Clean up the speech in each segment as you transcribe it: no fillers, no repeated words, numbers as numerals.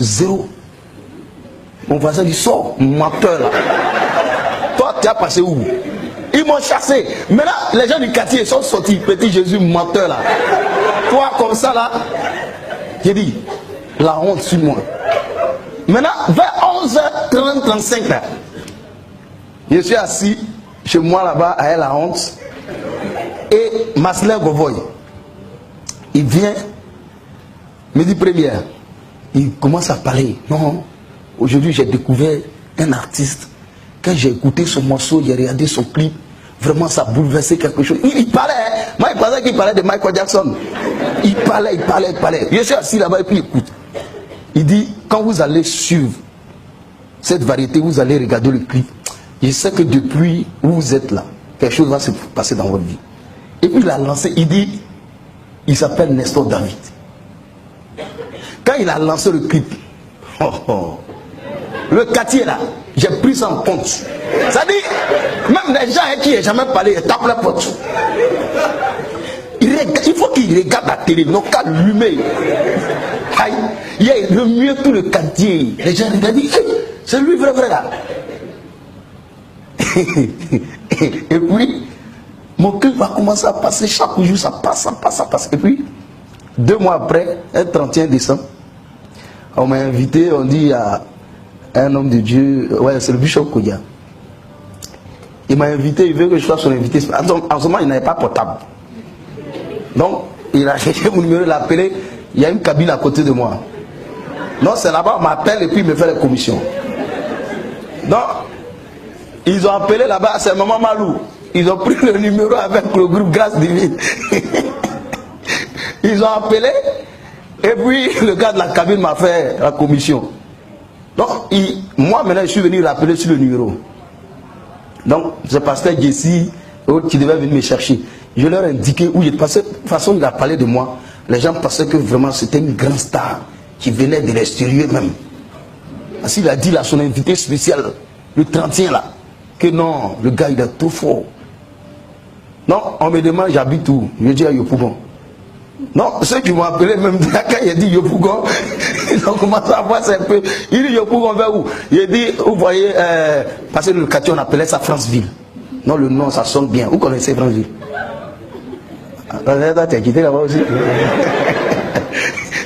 Zéro. Mon voisin dit, sors, menteur là. Toi, tu as passé où? Ils m'ont chassé. Maintenant, les gens du quartier sont sortis. Petit Jésus, menteur là. Toi, comme ça là. J'ai dit, la honte sur moi. Maintenant, vers 11h30, 35 là. Je suis assis chez moi là-bas avec la honte. Et Masler Govoy, il vient, me dit première. Il commence à parler. Non, aujourd'hui j'ai découvert un artiste. Quand j'ai écouté son morceau, j'ai regardé son clip, vraiment ça a bouleversé quelque chose. Il parlait, hein? Moi il pensais qu'il parlait de Michael Jackson. Il parlait. Je suis assis là-bas et puis il écoute. Il dit, quand vous allez suivre cette variété, vous allez regarder le clip. Je sais que depuis où vous êtes là, quelque chose va se passer dans votre vie. Et puis il a lancé, il dit, il s'appelle Nestor David. Quand il a lancé le clip, le quartier là, j'ai pris ça en compte. Ça dit, même les gens qui n'ont jamais parlé, ils tapent la porte. Il faut qu'ils regardent la télé, non qu'à l'humer. Il y a le mieux tout le quartier. Les gens regardent, hey, c'est lui vrai là. Et puis, mon clip va commencer à passer chaque jour, ça passe. Et puis, 2 mois après, un 31 décembre, on m'a invité, on dit à un homme de Dieu, ouais, c'est le bishop Kodia. Il m'a invité, il veut que je sois son invité. En ce moment, il n'avait pas portable. Donc, il a cherché mon numéro, il a appelé, il y a une cabine à côté de moi. Donc, c'est là-bas, on m'appelle et puis il me fait la commission. Donc, ils ont appelé là-bas, c'est Maman Malou. Ils ont pris le numéro avec le groupe Grâce Divine. Ils ont appelé, et puis le gars de la cabine m'a fait la commission. Donc, moi maintenant, je suis venu rappeler sur le numéro. Donc, c'est pasteur Jessie qui devait venir me chercher. Je leur ai indiqué où j'étais. Parce que de toute façon, il a parlé de moi. Les gens pensaient que vraiment c'était une grande star qui venait de l'extérieur même. Parce qu'il a dit là, son invité spécial, le 31 là, que non, le gars il est trop fort. Non, on me demande j'habite où? Je dis à Yopougon. Non, ceux qui m'ont appelé même quand il a dit Yopougon, ils ont commencé à voir ça un peu. Il dit Yopougon vers où? Il dit, vous voyez, parce que le quartier on appelait ça Franceville. Non, le nom ça sonne bien. Vous connaissez Franceville? Tu as quitté là-bas aussi.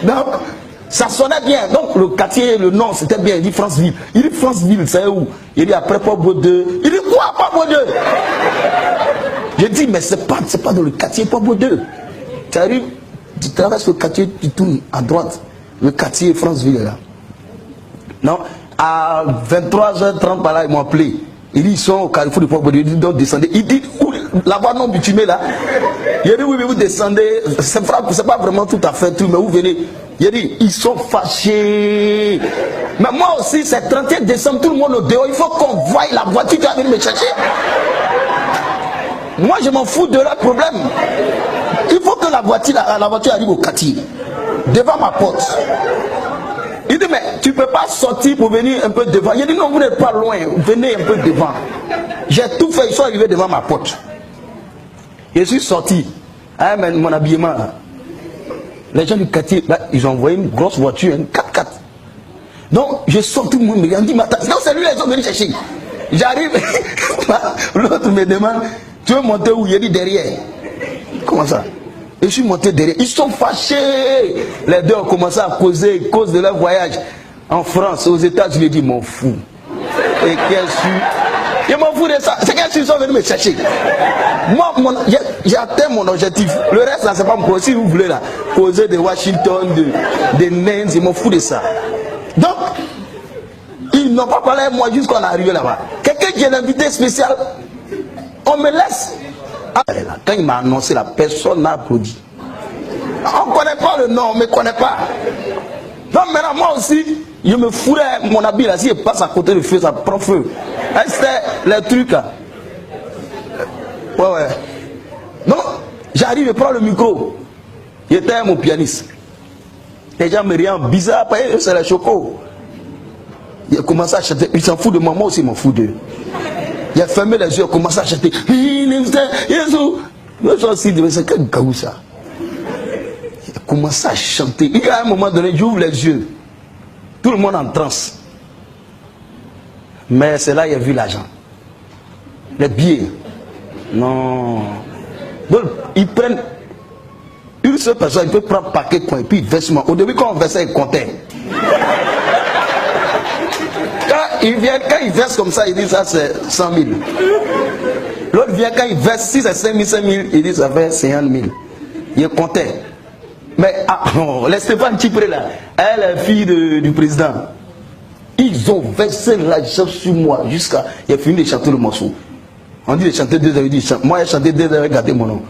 Donc, ça sonnait bien. Donc le quartier, le nom c'était bien. Il dit Franceville. Il dit Franceville, c'est où? Il dit après Port-Beau 2. Il dit quoi Port-Beau 2? Je dis mais c'est pas dans le quartier Port-Beau 2. Tu arrives, tu traverses le quartier, tu tournes à droite. Le quartier Franceville est là. Non, à 23h30 par là, ils m'ont appelé. Il dit ils sont au carrefour du Port-Beau 2. Il dit donc descendez. Il dit là-bas non bitumé là. Il dit oui mais vous descendez. C'est pas vraiment tout à fait tout, mais vous venez. Il dit ils sont fâchés. Mais moi aussi c'est 31 décembre, tout le monde au dehors. Il faut qu'on voie la voiture qui va venir me chercher. Moi je m'en fous de leur problème. Il faut que la voiture arrive au quartier, devant ma porte. Il dit mais tu ne peux pas sortir pour venir un peu devant. Il dit non, vous n'êtes pas loin, venez un peu devant. J'ai tout fait, ils sont arrivés devant ma porte. Je suis sorti avec mon habillement là. Les gens du quartier, là, ils ont envoyé une grosse voiture, une 4x4. Donc je sors, tout le monde me regarde, dit non c'est lui, ils sont venus chercher. J'arrive, l'autre me demande, tu veux monter où? Il dit derrière. Comment ça? Et je suis monté derrière. Ils sont fâchés. Les deux ont commencé à causer, cause de leur voyage en France, aux États-Unis. Je dis, m'en fous. Et je m'en fous de ça. C'est qu'ils sont venus me chercher. Moi, j'ai atteint mon objectif. Le reste, là, c'est pas mon. Si vous voulez, là, causer de Washington, de Nantes, je m'en fous de ça. Donc, ils n'ont pas parlé à moi jusqu'à qu'on est arrivé là-bas. Quelqu'un qui est invité spécial, on me laisse. Quand il m'a annoncé, la personne n'a applaudi. On ne connaît pas le nom, on ne me connaît pas. Donc maintenant, moi aussi, je me fourais mon habit là. Si je passe à côté du feu, ça prend feu. C'était les trucs là. Ouais. Donc, j'arrive, je prends le micro. J'étais mon pianiste. Les gens me regardent bizarre, c'est les chocos. Il a commencé à chanter. Il s'en fout de moi, moi aussi, je m'en fous d'eux. Il a fermé les yeux, il a commencé à chanter. Jésus. Je suis aussi, c'est quel gaou ça? Il a commencé à chanter. Il y a un moment donné, j'ouvre les yeux. Tout le monde en transe. Mais c'est là qu'il a vu l'argent. Les billets. Non. Donc, ils prennent une seule personne, il peut prendre un paquet de coins et puis il verse moi. Au début, quand on versait, il comptait. Quand il verse comme ça, il dit ça c'est 100 000. L'autre vient, quand il verse, si c'est 5 000, il dit ça fait 50 000. Il comptait. Mais les Stéphane Chipré là, elle est fille du président. Ils ont versé l'argent sur moi jusqu'à. Il a fini de chanter le morceau. On dit de chanter 2 heures, il dit moi j'ai chanté 2 heures, regardez mon nom.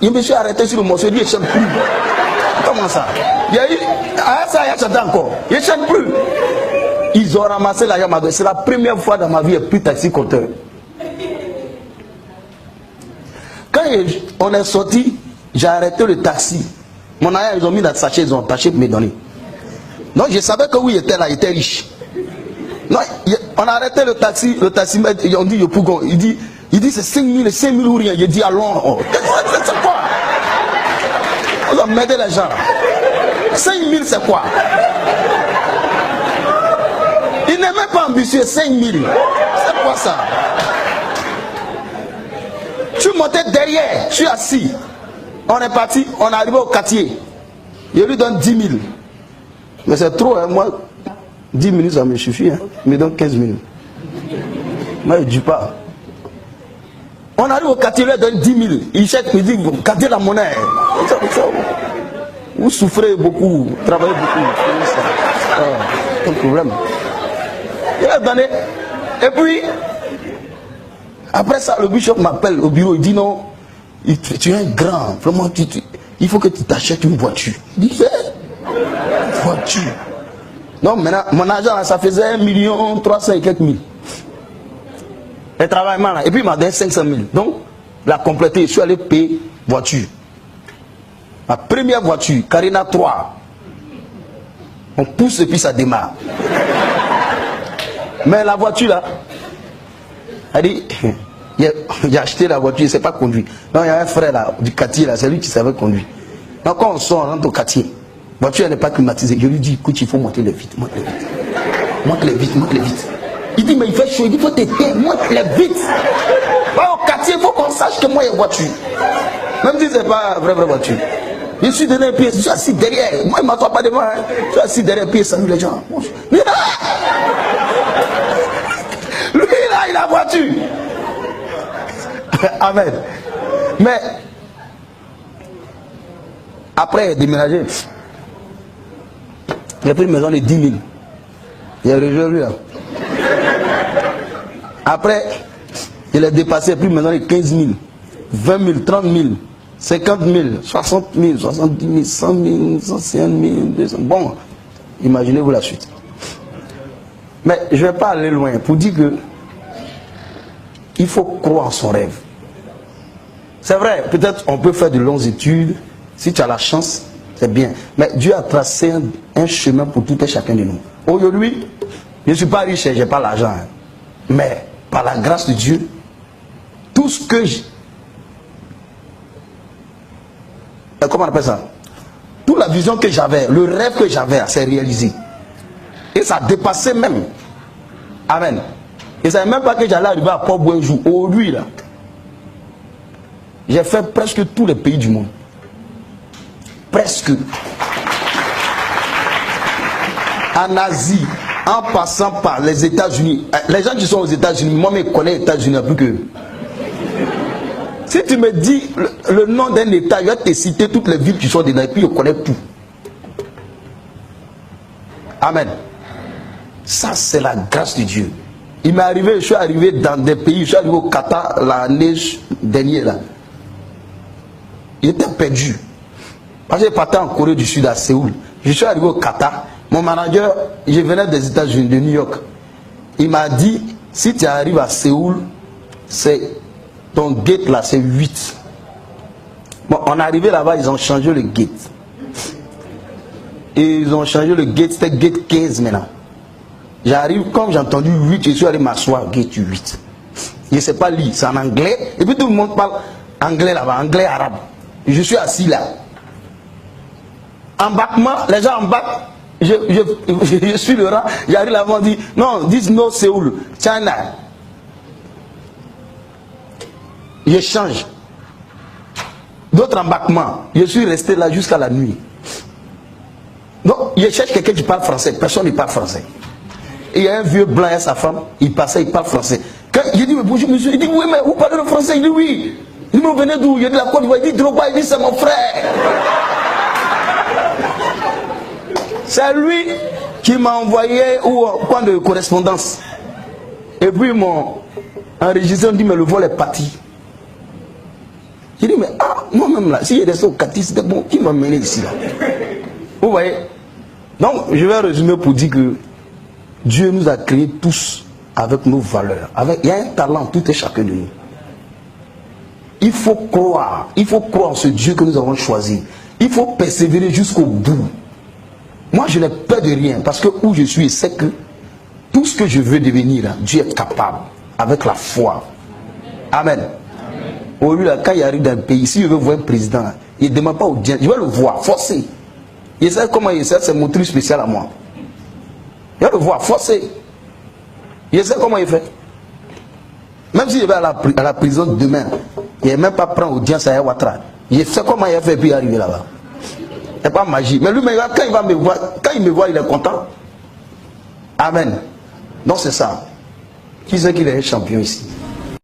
Il me suis arrêté sur le morceau, il dit il chante plus. Comment ça? Il y a eu. Ah ça, il a chanté encore. Il ne chante plus. Ils ont ramassé l'argent. C'est la première fois dans ma vie, il n'y a plus de taxi compteur. Quand on est sorti, j'ai arrêté le taxi. Mon aïe, ils ont mis dans le sachet, ils ont attaché pour me donner. Donc je savais que oui, il était là, il était riche. Non, on a arrêté le taximètre, on dit Yopougon, il dit c'est 5 000 ou rien. Il dit allons. C'est quoi? On va m'aider les gens. 5 000 c'est quoi? Il n'est même pas ambitieux, 5 000. C'est quoi ça? Je suis monté derrière, je suis assis. On est parti, on est arrivé au quartier. Je lui donne 10 000. Mais c'est trop, hein, moi, 10 minutes ça me suffit. Hein. Il me donne 15 minutes. Moi, je ne dis pas. On arrive au quartier, il lui donne 10 000. Il cherche, il dit, gardez la monnaie. Vous souffrez beaucoup, vous travaillez beaucoup. Pas de problème. Il a donné. Et puis, après ça, le bishop m'appelle au bureau, il dit non, tu es un grand, vraiment, il faut que tu t'achètes une voiture. Il dit, voiture. Non, maintenant, mon argent, ça faisait 1 300 000 et quelques mille. Et travail mal, et puis il m'a donné 500 000. Donc, la complété, je suis allé payer voiture. Ma première voiture, Carina 3. On pousse et puis ça démarre. Mais la voiture là, elle dit, j'ai acheté la voiture, il ne sait pas conduire. Donc il y a un frère là, du quartier là, c'est lui qui savait conduire. Donc quand on sort, on rentre au quartier, la voiture elle n'est pas climatisée. Je lui dis, écoute, il faut monter les vite, monte les vite. Monte les vite, monte les vite. Il dit, mais il fait chaud, il dit, il faut t'aider, monte les vite. Va au quartier, il faut qu'on sache que moi il y a une voiture. Même si ce n'est pas vraie voiture. Je suis donné un pied, je suis assis derrière. Moi, il ne m'assoit pas devant. Hein. Je suis assis derrière un pied, salue les gens. Lui, là, il a la voiture. Amen. Mais, après, il a déménagé. Il a pris une maison de 10 000. Il a rejoint lui là. Après, il a dépassé, il a pris une maison de 15 000, 20 000, 30 000. 50 000, 60 000, 70 000, 100 000, 150 000, 200 000. Bon, imaginez-vous la suite. Mais je ne vais pas aller loin pour dire que il faut croire en son rêve. C'est vrai, peut-être on peut faire de longues études. Si tu as la chance, c'est bien. Mais Dieu a tracé un chemin pour tout et chacun de nous. Aujourd'hui, je ne suis pas riche et je n'ai pas l'argent. Hein. Mais par la grâce de Dieu, tout ce que comment on appelle ça? Toute la vision que j'avais, le rêve que j'avais, s'est réalisé. Et ça dépassait même. Amen. Et ça ne savais même pas que j'allais arriver à Port-Bouin un jour. Aujourd'hui, là, j'ai fait presque tous les pays du monde. Presque. En Asie, en passant par les États-Unis. Les gens qui sont aux États-Unis, moi, je connais les États-Unis plus que. Si tu me dis le nom d'un État, je vais te citer toutes les villes qui sont dedans et puis je connais tout. Amen. Ça, c'est la grâce de Dieu. Il m'est arrivé, je suis arrivé dans des pays, je suis arrivé au Qatar l'année dernière là. Il était perdu. Parce que je partais en Corée du Sud à Séoul. Je suis arrivé au Qatar. Mon manager, je venais des États-Unis, de New York. Il m'a dit, si tu arrives à Séoul, c'est ton gate là, c'est 8. Bon, on est arrivé là-bas, ils ont changé le gate. Et ils ont changé le gate, c'était gate 15 maintenant. J'arrive, comme j'ai entendu 8, je suis allé m'asseoir, gate 8. Je ne sais pas lire, c'est en anglais. Et puis tout le monde parle anglais là-bas, anglais arabe. Je suis assis là. Embarquement, les gens embarquent. je suis le rang, j'arrive là-bas, on dit, non, dis no Séoul, China. Je change. D'autres embarquements, je suis resté là jusqu'à la nuit. Donc, je cherche quelqu'un qui parle français, personne ne parle français. Et il y a un vieux blanc et sa femme, il passait, il parle français. Quand il dit, mais bonjour monsieur, il dit, oui, mais vous parlez le français? Il dit, oui. Il dit, mais vous venez d'où? Il dit, la Côte d'Ivoire. Il dit, Drogba, il dit, c'est mon frère. C'est lui qui m'a envoyé au point de correspondance. Et puis, ils m'ont enregistré, on dit, mais le vol est parti. J'ai dit, mais moi-même là, si je restais au Cati, c'était bon, qui m'a mené ici là? Vous voyez? Donc, je vais résumer pour dire que Dieu nous a créés tous avec nos valeurs. Il y a un talent, tout et chacun de nous. Il faut croire en ce Dieu que nous avons choisi. Il faut persévérer jusqu'au bout. Moi, je n'ai peur de rien parce que où je suis, c'est que tout ce que je veux devenir, Dieu est capable avec la foi. Amen. Au lieu, quand il arrive dans le pays, si je veux voir un président, il ne demande pas au Dieu, je vais le voir, forcer. Il sait comment il sait, c'est mon truc spécial à moi. Je vais le voir, forcer. Il sait comment il fait. Même si je vais à la prison demain, il n'est même pas prendre audience à Ouattara. Il sait comment il a fait puis arriver là-bas. C'est pas magie. Mais lui, quand il va me voir, quand il me voit, il est content. Amen. Donc c'est ça. Qui sait qu'il est champion ici?